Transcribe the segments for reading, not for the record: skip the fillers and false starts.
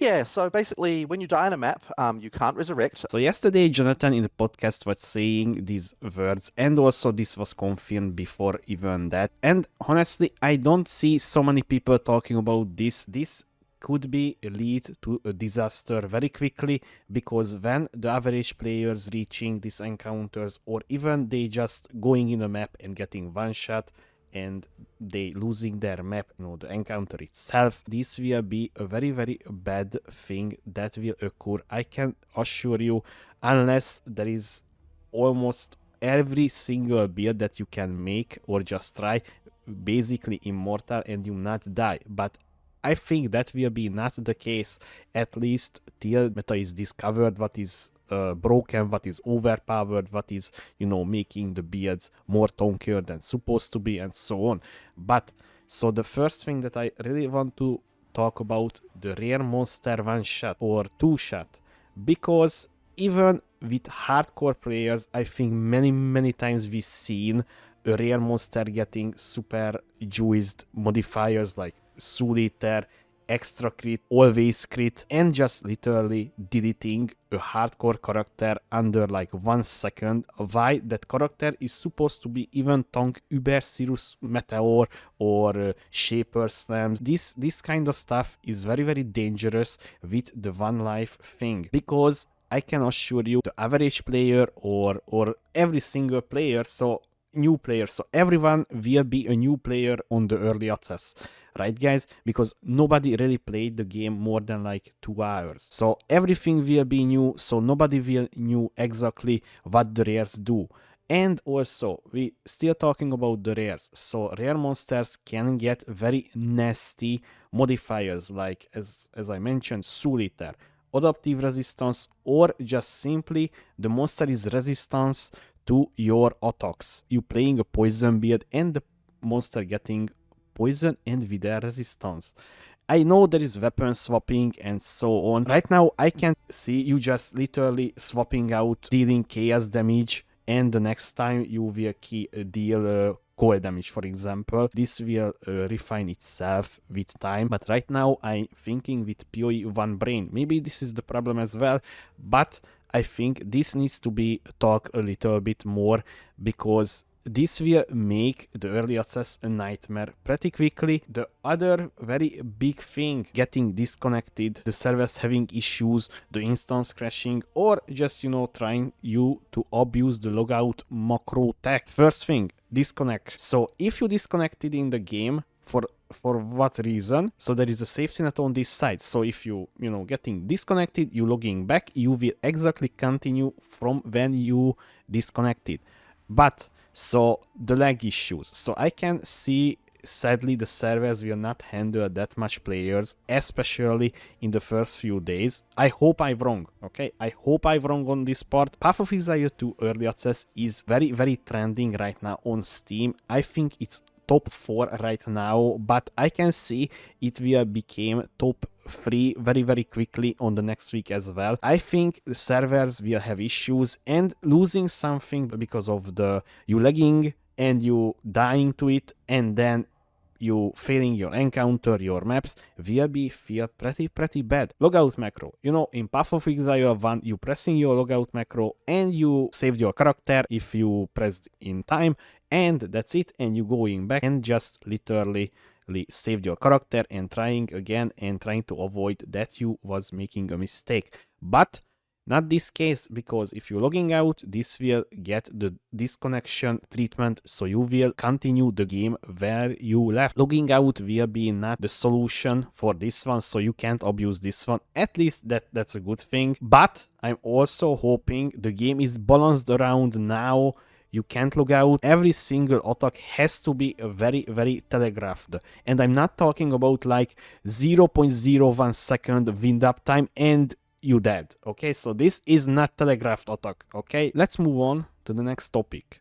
Yeah, so basically when you die on a map, you can't resurrect. So yesterday Jonathan in the podcast was saying these words, and also this was confirmed before even that. And honestly, I don't see so many people talking about this. This could be lead to a disaster very quickly, because when the average players reaching these encounters, or even they just going in a map and getting one shot and they losing their map, the encounter itself, this will be a very, very bad thing that will occur. I can assure you, unless there is almost every single build that you can make or just try, basically immortal and you not die. But I think that will be not the case, at least till meta is discovered what is broken, what is overpowered, what is, making the builds more tankier than supposed to be, and so on. But, so the first thing that I really want to talk about, the rare monster one shot or two shot, because even with hardcore players, I think many times we've seen a rare monster getting super juiced modifiers like Soul-Eater, extra crit, always crit, and just literally deleting a hardcore character under like 1 second. Why that character is supposed to be even tank Uber Cirrus Meteor or Shaper Slams. This kind of stuff is very dangerous with the one life thing, because I can assure you the average player or every single player, so new players, so everyone will be a new player on the early access, right guys? Because nobody really played the game more than like 2 hours, so everything will be new, so nobody will know exactly what the rares do. And also, we still talking about the rares, so rare monsters can get very nasty modifiers, like as I mentioned, Soul-Eater, adaptive resistance, or just simply the monster is resistance to your attacks. You playing a poison build and the monster getting poison and with their resistance. I know there is weapon swapping and so on. Right now I can see you just literally swapping out, dealing chaos damage, and the next time you will deal cold damage, for example. This will refine itself with time, but right now I'm thinking with POE 1 brain. Maybe this is the problem as well, but I think this needs to be talked a little bit more, because this will make the early access a nightmare pretty quickly. The other very big thing, getting disconnected, the servers having issues, the instance crashing, or just, trying you to abuse the logout macro tech. First thing, disconnect. So if you disconnected in the game, for what reason, so there is a safety net on this side. So if you getting disconnected, you logging back, you will exactly continue from when you disconnected. But so the lag issues, so I can see sadly the servers will not handle that much players, especially in the first few days. I hope I'm wrong, okay? I hope I'm wrong on this part. Path of Exile 2 early access is very trending right now on Steam. I think it's top 4 right now, but I can see it will become top 3 very quickly on the next week as well. I think the servers will have issues and losing something because of the you lagging and you dying to it, and then you failing your encounter, your maps, will be feel pretty bad. Logout macro. In Path of Exile 1, you pressing your logout macro and you saved your character if you pressed in time, and that's it, and you going back and just literally saved your character and trying again and trying to avoid that you was making a mistake. But not this case, because if you're logging out, this will get the disconnection treatment, so you will continue the game where you left. Logging out will be not the solution for this one, so you can't abuse this one. At least that's a good thing. But I'm also hoping the game is balanced around now. You can't log out. Every single attack has to be very telegraphed. And I'm not talking about like 0.01 second wind up time and you dead. Okay, so this is not telegraphed attack. Okay, let's move on to the next topic.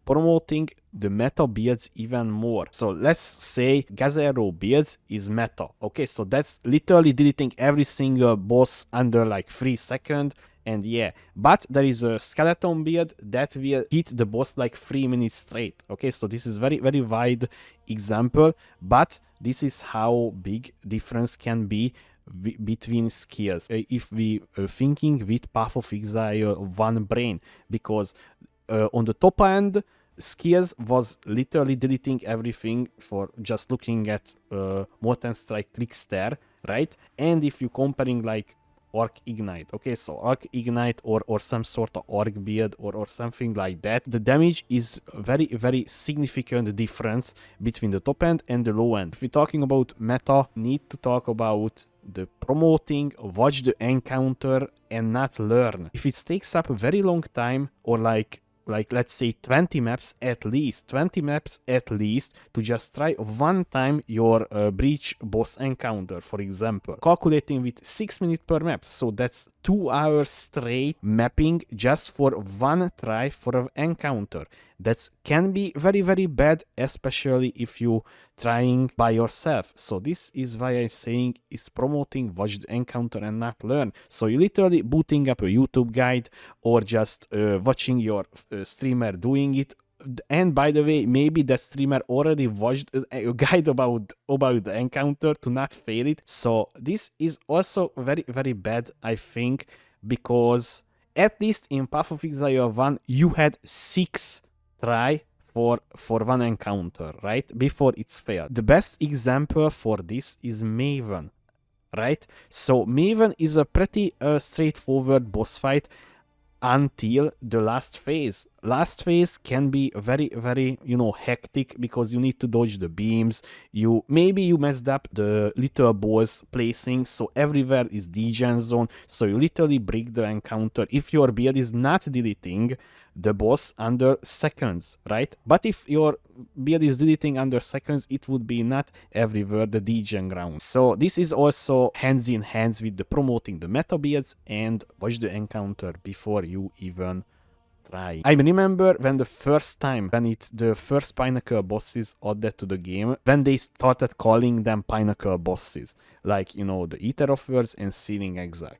Promoting the meta builds even more. So let's say Gazero builds is meta. Okay, so that's literally deleting every single boss under like 3 seconds. And yeah, but there is a skeleton build that will hit the boss like 3 minutes straight. Okay, so this is very wide example, but this is how big difference can be between skills. If we thinking with Path of Exile one brain, because on the top end, skills was literally deleting everything for just looking at Molten Strike Trickster, right? And if you comparing like Arc Ignite, okay, so Arc Ignite or some sort of Arc Beard or something like that, the damage is very significant difference between the top end and the low end. If we're talking about meta, need to talk about the promoting, watch the encounter and not learn. If it takes up a very long time, or like let's say 20 maps at least to just try one time your breach boss encounter, for example, calculating with 6 minutes per map, so that's 2 hours straight mapping just for one try for an encounter. That can be very bad, especially if you trying by yourself. So this is why I'm saying is promoting watch the encounter and not learn. So you literally booting up a YouTube guide or just watching your streamer doing it. And by the way, maybe the streamer already watched a guide about the encounter to not fail it. So this is also very bad, I think, because at least in Path of Exile 1 you had 6 try for one encounter, right? Before it's failed. The best example for this is Maven, right? So Maven is a pretty straightforward boss fight until the last phase. Last phase can be very hectic because you need to dodge the beams. Maybe you messed up the little balls placing, so everywhere is degen zone, so you literally break the encounter if your build is not deleting the boss under seconds, right? But if your build is deleting under seconds, it would be not everywhere the degen ground. So this is also hands in hands with the promoting the meta builds and watch the encounter before you even try. I remember when the first Pinnacle bosses added to the game, when they started calling them Pinnacle bosses, like, the Eater of Words and Sealing Exile.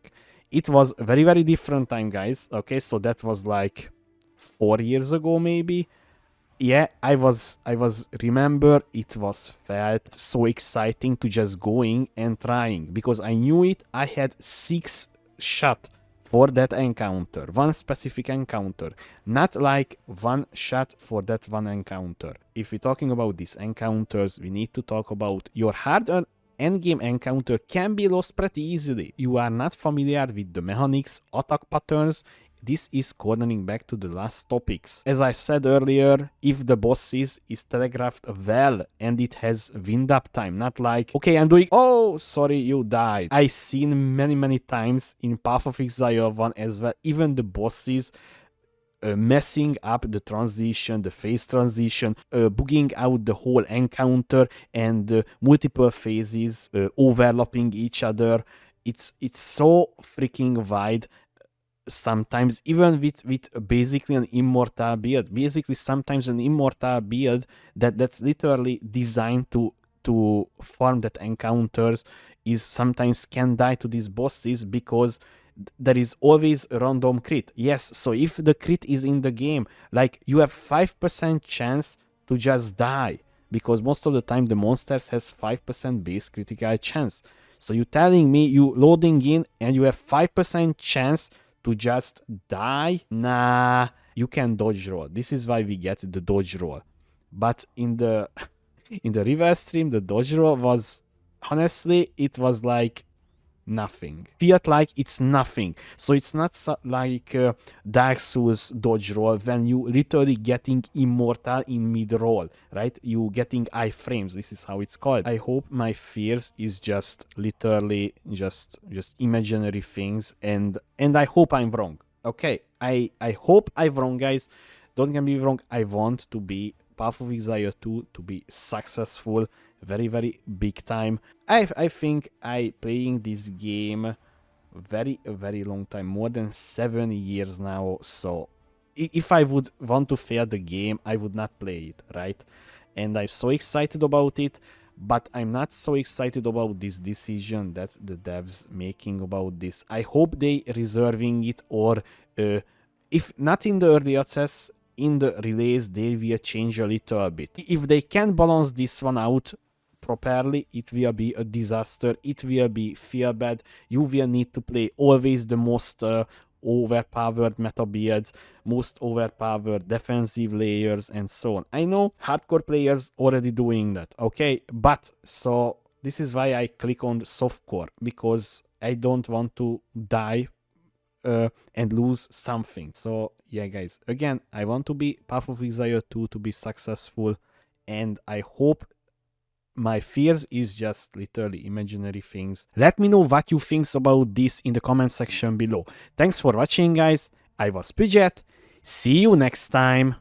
It was very different time, guys. Okay, so that was like 4 years ago, maybe. Yeah, I was remember it was felt so exciting to just going and trying, because I knew it. I had 6 shot for that encounter, one specific encounter, not like one shot for that one encounter. If we're talking about these encounters, we need to talk about your hard-earned endgame encounter can be lost pretty easily. You are not familiar with the mechanics, attack patterns. This is cornering back to the last topics. As I said earlier, if the boss is telegraphed well and it has wind up time, not like, okay, I'm doing, oh, sorry, you died. I've seen many times in Path of Exile 1 as well, even the bosses messing up the transition, the phase transition, bugging out the whole encounter, and multiple phases overlapping each other. It's so freaking wide. Sometimes even with basically an immortal build, sometimes an immortal build that's literally designed to farm that encounters is sometimes can die to these bosses because there is always a random crit. Yes, so if the crit is in the game, like, you have 5% chance to just die, because most of the time the monsters has 5% base critical chance. So you telling me you loading in and you have 5% chance to just die? Nah, you can dodge roll. This is why we get the dodge roll. But in the reverse stream, the dodge roll was, honestly, it was like nothing. Felt like it's nothing. So it's not like Dark Souls dodge roll when you literally getting immortal in mid roll, right? You getting iframes. This is how it's called. I hope my fears is just literally just imaginary things, and I hope I'm wrong. Okay, I hope I'm wrong, guys. Don't get me wrong. I want to be Path of Exile 2 to be successful, very big time. I think I playing this game very long time, more than 7 years now. So if I would want to fail the game, I would not play it, right? And I'm so excited about it, but I'm not so excited about this decision that the devs making about this. I hope they reserving it, or if not in the early access, in the release they will change a little bit. If they can balance this one out properly, it will be a disaster. It will be feel bad. You will need to play always the most overpowered meta builds, most overpowered defensive layers, and so on. I know hardcore players already doing that, okay? But so this is why I click on softcore, because I don't want to die and lose something. So yeah, guys, again, I want to be Path of Exile 2 to be successful, and I hope my fears is just literally imaginary things. Let me know what you think about this in the comment section below. Thanks for watching, guys. I was Pidget. See you next time.